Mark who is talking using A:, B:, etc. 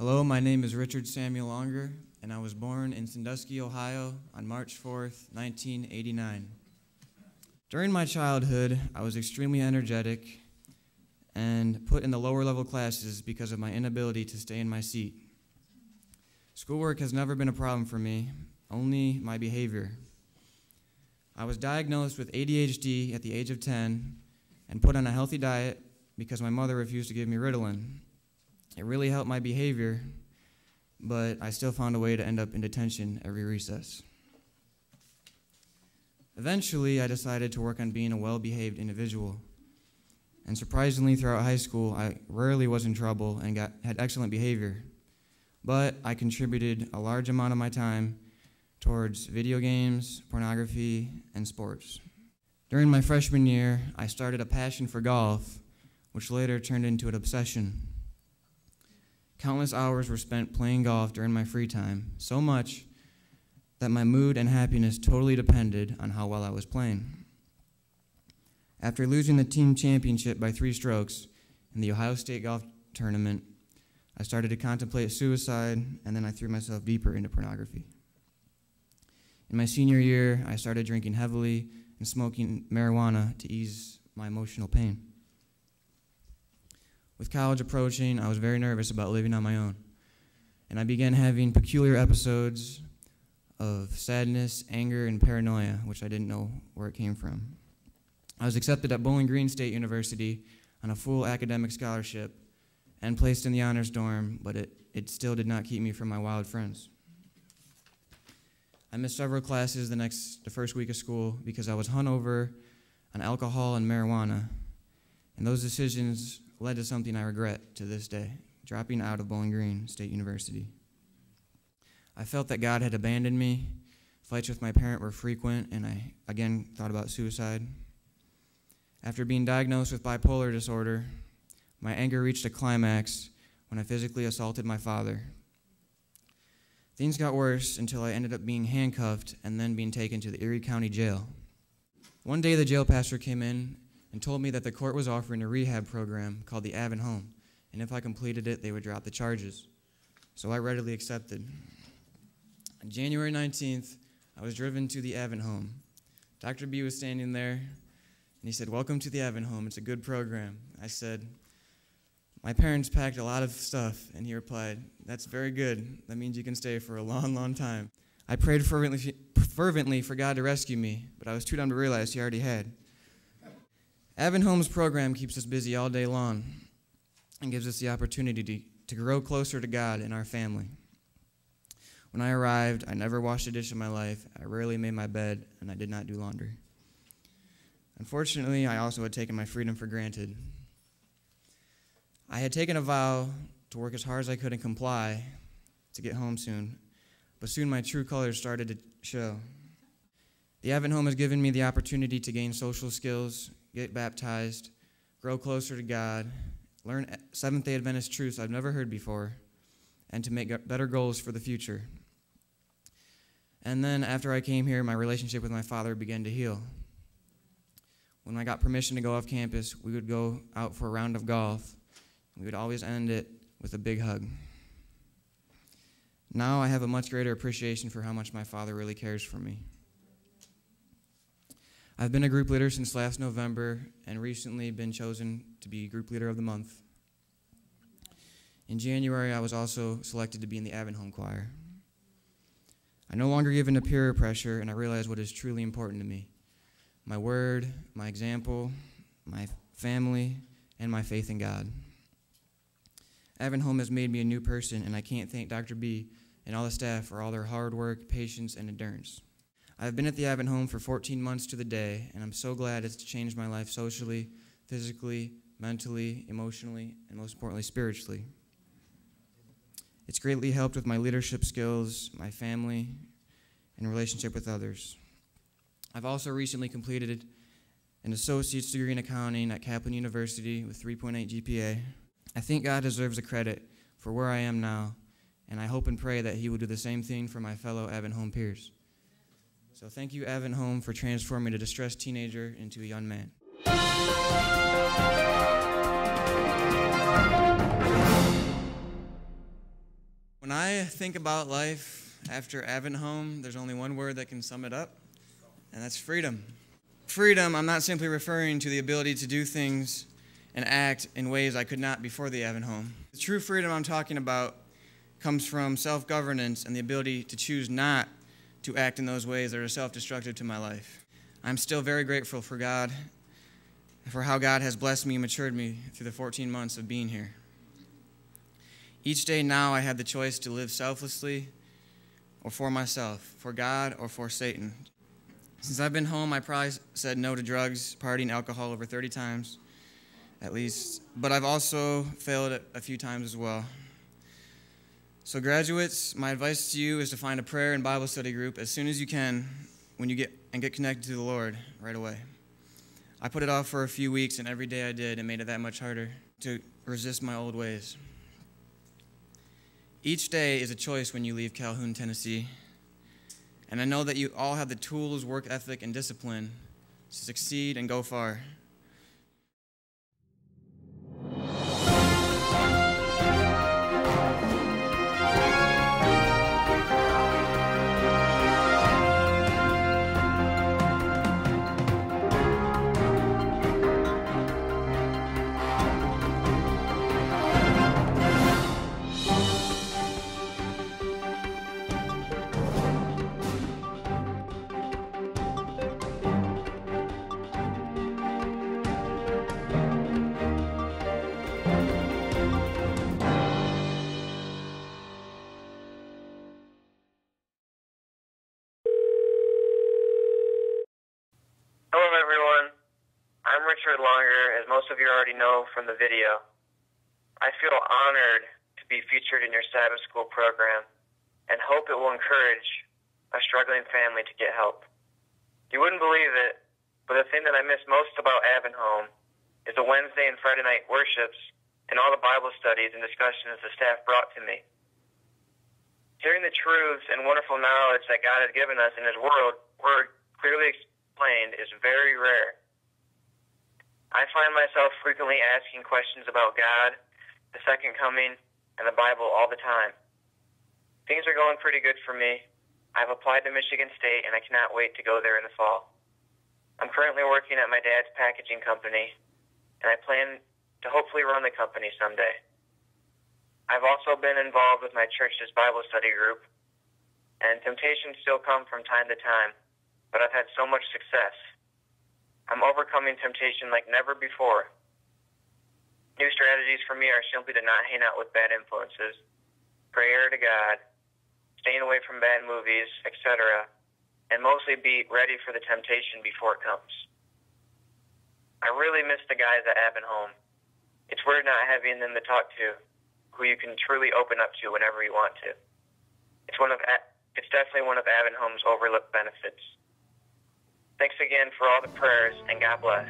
A: Hello, my name is Richard Samuel Longer, and I was born in Sandusky, Ohio on March 4th, 1989. During my childhood, I was extremely energetic and put in the lower level classes because of my inability to stay in my seat. Schoolwork has never been a problem for me, only my behavior. I was diagnosed with ADHD at the age of 10 and put on a healthy diet because my mother refused to give me Ritalin. It really helped my behavior, but I still found a way to end up in detention every recess. Eventually, I decided to work on being a well-behaved individual. And surprisingly, throughout high school, I rarely was in trouble and had excellent behavior. But I contributed a large amount of my time towards video games, pornography, and sports. During my freshman year, I started a passion for golf, which later turned into an obsession. Countless hours were spent playing golf during my free time, so much that my mood and happiness totally depended on how well I was playing. After losing the team championship by 3 strokes in the Ohio State golf tournament, I started to contemplate suicide, and then I threw myself deeper into pornography. In my senior year, I started drinking heavily and smoking marijuana to ease my emotional pain. With college approaching, I was very nervous about living on my own, and I began having peculiar episodes of sadness, anger, and paranoia, which I didn't know where it came from. I was accepted at Bowling Green State University on a full academic scholarship and placed in the honors dorm, but it still did not keep me from my wild friends. I missed several classes the first week of school because I was hungover on alcohol and marijuana, and those decisions led to something I regret to this day, dropping out of Bowling Green State University. I felt that God had abandoned me. Fights with my parent were frequent, and I again thought about suicide. After being diagnosed with bipolar disorder, my anger reached a climax when I physically assaulted my father. Things got worse until I ended up being handcuffed and then being taken to the Erie County Jail. One day the jail pastor came in and told me that the court was offering a rehab program called the Avon Home, and if I completed it, they would drop the charges. So I readily accepted. On January 19th, I was driven to the Avon Home. Dr. B was standing there, and he said, "Welcome to the Avon Home, it's a good program." I said, "My parents packed a lot of stuff," and he replied, "That's very good. That means you can stay for a long, long time." I prayed fervently for God to rescue me, but I was too dumb to realize he already had. Avon Home's program keeps us busy all day long and gives us the opportunity to grow closer to God and our family. When I arrived, I never washed a dish in my life, I rarely made my bed, and I did not do laundry. Unfortunately, I also had taken my freedom for granted. I had taken a vow to work as hard as I could and comply to get home soon, but soon my true colors started to show. The Avon Home has given me the opportunity to gain social skills, get baptized, grow closer to God, learn Seventh-day Adventist truths I've never heard before, and to make better goals for the future. And then after I came here, my relationship with my father began to heal. When I got permission to go off campus, we would go out for a round of golf. We would always end it with a big hug. Now I have a much greater appreciation for how much my father really cares for me. I've been a group leader since last November and recently been chosen to be group leader of the month. In January, I was also selected to be in the Avon Home Choir. I no longer give in to peer pressure, and I realize what is truly important to me: my word, my example, my family, and my faith in God. Avon Home has made me a new person, and I can't thank Dr. B and all the staff for all their hard work, patience, and endurance. I've been at the Avon Home for 14 months to the day, and I'm so glad it's changed my life socially, physically, mentally, emotionally, and most importantly, spiritually. It's greatly helped with my leadership skills, my family, and relationship with others. I've also recently completed an associate's degree in accounting at Kaplan University with 3.8 GPA. I think God deserves the credit for where I am now, and I hope and pray that he will do the same thing for my fellow Avon Home peers. So thank you, Avon Home, for transforming a distressed teenager into a young man. When I think about life after Advent Home, there's only one word that can sum it up, and that's freedom. Freedom, I'm not simply referring to the ability to do things and act in ways I could not before the Advent Home. The true freedom I'm talking about comes from self-governance and the ability to choose not to act in those ways that are self-destructive to my life. I'm still very grateful for God, for how God has blessed me and matured me through the 14 months of being here. Each day now I have the choice to live selflessly or for myself, for God or for Satan. Since I've been home, I probably said no to drugs, partying, alcohol over 30 times at least, but I've also failed a few times as well. So graduates, my advice to you is to find a prayer and Bible study group as soon as you can when you get connected to the Lord right away. I put it off for a few weeks, and every day I did, it made it that much harder to resist my old ways. Each day is a choice when you leave Calhoun, Tennessee, and I know that you all have the tools, work ethic, and discipline to succeed and go far.
B: Hello everyone, I'm Richard Longer, as most of you already know from the video. I feel honored to be featured in your Sabbath School program and hope it will encourage a struggling family to get help. You wouldn't believe it, but the thing that I miss most about Advent Home is the Wednesday and Friday night worships and all the Bible studies and discussions the staff brought to me. Hearing the truths and wonderful knowledge that God has given us in His Word clearly explained is very rare. I find myself frequently asking questions about God, the second coming, and the Bible all the time. Things are going pretty good for me. I've applied to Michigan State, and I cannot wait to go there in the fall. I'm currently working at my dad's packaging company, and I plan to hopefully run the company someday. I've also been involved with my church's Bible study group, and temptations still come from time to time, but I've had so much success. I'm overcoming temptation like never before. New strategies for me are simply to not hang out with bad influences, prayer to God, staying away from bad movies, etc., and mostly be ready for the temptation before it comes. I really miss the guys at Advent Home. It's weird not having them to talk to, who you can truly open up to whenever you want to. It's definitely one of Advent Home's overlooked benefits. Thanks again for all the prayers, and God bless.